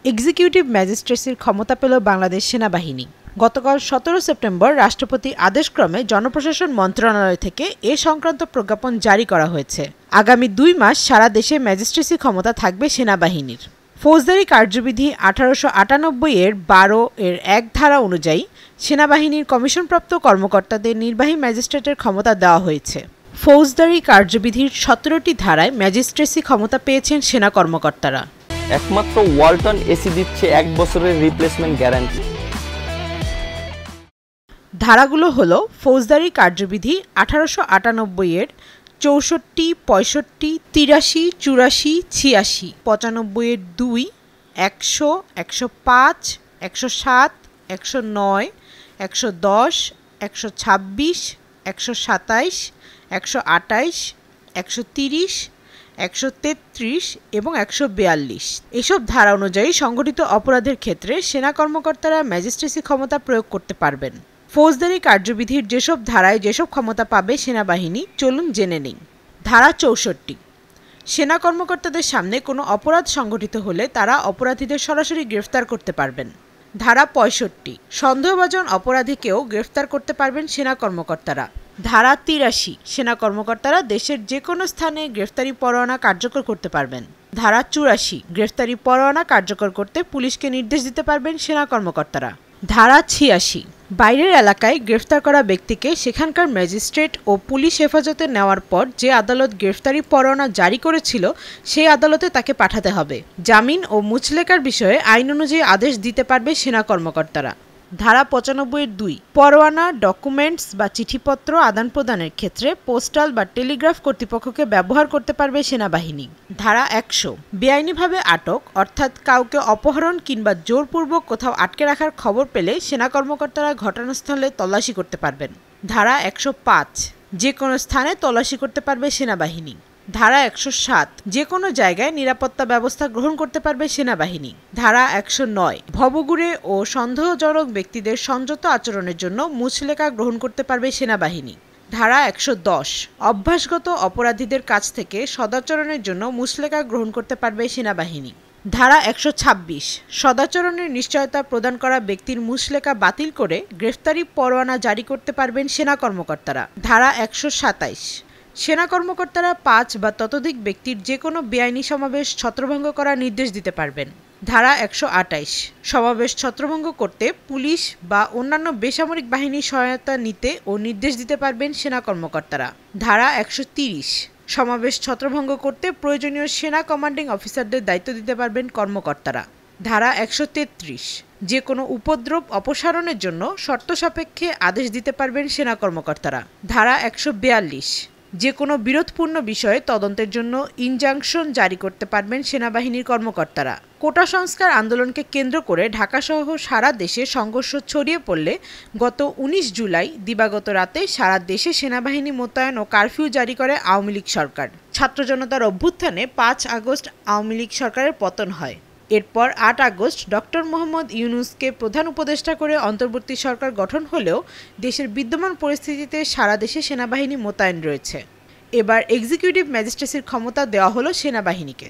Executive ম্যাজিস্ট্রেসির ক্ষমতা পেল বাংলাদেশ সেনাবাহিনী। গতকাল ১৭ সেপ্টেম্বর রাষ্ট্রপতি আদেশক্রমে জনপ্রশাসন মন্ত্রণালয় থেকে এ সংক্রান্ত প্রজ্ঞাপন জারি করা হয়েছে। আগামী ২ মাস সারা দেশে ম্যাজিস্ট্রেসি ক্ষমতা থাকবে সেনাবাহিনীর। ফৌজদারি কার্যবিধি ১৮৯৮ এর ১২ এর ১ ধারা অনুযায়ী সেনাবাহিনীর কমিশনপ্রাপ্ত কর্মকর্তাদের নির্বাহী ম্যাজিস্ট্রেটের ক্ষমতা দেওয়া হয়েছে। ফৌজদারি কার্যবিধির ১৭টি ধারায় ম্যাজিস্ট্রেসি ক্ষমতা পেয়েছেন সেনা কর্মকর্তারা। একমাত্র ওয়ালটন এসি দিচ্ছে ১ বছরের রিপ্লেসমেন্ট গ্যারান্টি। ধারাগুলো হলো ফৌজদারি কার্যবিধি ১৮৯৮ এর ৬৪, ৬৫, ৮৩, ৮৪, ৮৬, ৯৫ এর ২, ১০০, ১০৫, ১০৭, ১০৯, ১১০, ১২৬, ১২৭, ১২৮, ১৩০, ১৩৩ এবং ১৪২। এসব ধারা অনুযায়ী সংগঠিত অপরাধের ক্ষেত্রে সেনা কর্মকর্তারা ম্যাজিস্ট্রেসি ক্ষমতা প্রয়োগ করতে পারবেন। ফৌজদারি কার্যবিধির যেসব ধারায় যেসব ক্ষমতা পাবে সেনাবাহিনী, চলুন জেনে নিই। ধারা ৬৪। সেনা কর্মকর্তাদের সামনে কোনো অপরাধ সংঘটিত হলে তারা অপরাধীদের সরাসরি গ্রেফতার করতে পারবেন। ধারা ৬৫। সন্দেহভাজন অপরাধীকেও গ্রেফতার করতে পারবেন সেনা কর্মকর্তারা। ধারা ৮৩। সেনা কর্মকর্তারা দেশের যে কোনো স্থানে গ্রেফতারি পরোয়ানা কার্যকর করতে পারবেন। ধারা ৮৪। গ্রেফতারি পরোয়ানা কার্যকর করতে পুলিশকে নির্দেশ দিতে পারবেন সেনা কর্মকর্তারা। ধারা ৮৬। বাইরের এলাকায় গ্রেফতার করা ব্যক্তিকে সেখানকার ম্যাজিস্ট্রেট ও পুলিশ হেফাজতে নেওয়ার পর যে আদালত গ্রেফতারি পরোয়ানা জারি করেছিল সেই আদালতে তাকে পাঠাতে হবে। জামিন ও মুচলেকার বিষয়ে আইন অনুযায়ী আদেশ দিতে পারবে সেনা কর্মকর্তারা। ধারা ৯৫ এর ২। পরোয়ানা, ডকুমেন্টস বা চিঠিপত্র আদান প্রদানের ক্ষেত্রে পোস্টাল বা টেলিগ্রাফ কর্তৃপক্ষকে ব্যবহার করতে পারবে সেনাবাহিনী। ধারা ১০০। বেআইনিভাবে আটক অর্থাৎ কাউকে অপহরণ কিংবা জোরপূর্বক কোথাও আটকে রাখার খবর পেলে সেনা কর্মকর্তারা ঘটনাস্থলে তল্লাশি করতে পারবেন। ধারা ১০৫। যে কোনো স্থানে তল্লাশি করতে পারবে সেনাবাহিনী। ধারা ১০৭। যে কোনো জায়গায় নিরাপত্তা ব্যবস্থা গ্রহণ করতে পারবে সেনাবাহিনী। ধারা ১০৯। ভবঘুরে ও সন্দেহজনক ব্যক্তিদের সংযত আচরণের জন্য মুচলেকা গ্রহণ করতে পারবে সেনাবাহিনী। ধারা ১১০। অভ্যাসগত অপরাধীদের কাছ থেকে সদাচরণের জন্য মুচলেকা গ্রহণ করতে পারবে সেনাবাহিনী। ধারা ১২৬। সদাচরণের নিশ্চয়তা প্রদান করা ব্যক্তির মুচলেকা বাতিল করে গ্রেফতারি পরোয়ানা জারি করতে পারবেন সেনা কর্মকর্তারা। ধারা ১২৭। সেনা কর্মকর্তারা ৫ বা ততোধিক ব্যক্তির যে কোনো বেআইনি সমাবেশ ছত্রভঙ্গ করার নির্দেশ দিতে পারবেন। ধারা ১২৮। সমাবেশ ছত্রভঙ্গ করতে পুলিশ বা অন্যান্য বেসামরিক বাহিনীর সহায়তা নিতে ও নির্দেশ দিতে পারবেন সেনা কর্মকর্তারা। ধারা ১৩০। সমাবেশ ছত্রভঙ্গ করতে প্রয়োজনীয় সেনা কমান্ডিং অফিসারদের দায়িত্ব দিতে পারবেন কর্মকর্তারা। ধারা ১৩৩। যে কোনো উপদ্রব অপসারণের জন্য শর্ত সাপেক্ষে আদেশ দিতে পারবেন সেনা কর্মকর্তারা। ধারা ১৪২। যে কোনো বিরোধপূর্ণ বিষয়ে তদন্তের জন্য ইনজাংশন জারি করতে পারবেন সেনাবাহিনীর কর্মকর্তারা। কোটা সংস্কার আন্দোলনকে কেন্দ্র করে ঢাকাসহ সারা দেশে সংঘর্ষ ছড়িয়ে পড়লে গত ১৯ জুলাই দিবাগত রাতে সারা দেশে সেনাবাহিনী মোতায়েন ও কারফিউ জারি করে আওয়ামী লীগ সরকার। ছাত্র জনতার অভ্যুত্থানে ৫ আগস্ট আওয়ামী লীগ সরকারের পতন হয়। এরপর ৮ আগস্ট ডক্টর মোহাম্মদ ইউনূসকে প্রধান উপদেষ্টা করে অন্তর্বর্তী সরকার গঠন হলেও দেশের বিদ্যমান পরিস্থিতিতে সারা দেশে সেনাবাহিনী মোতায়েন রয়েছে। এবার এক্সিকিউটিভ ম্যাজিস্ট্রেসির ক্ষমতা দেওয়া হলো সেনাবাহিনীকে।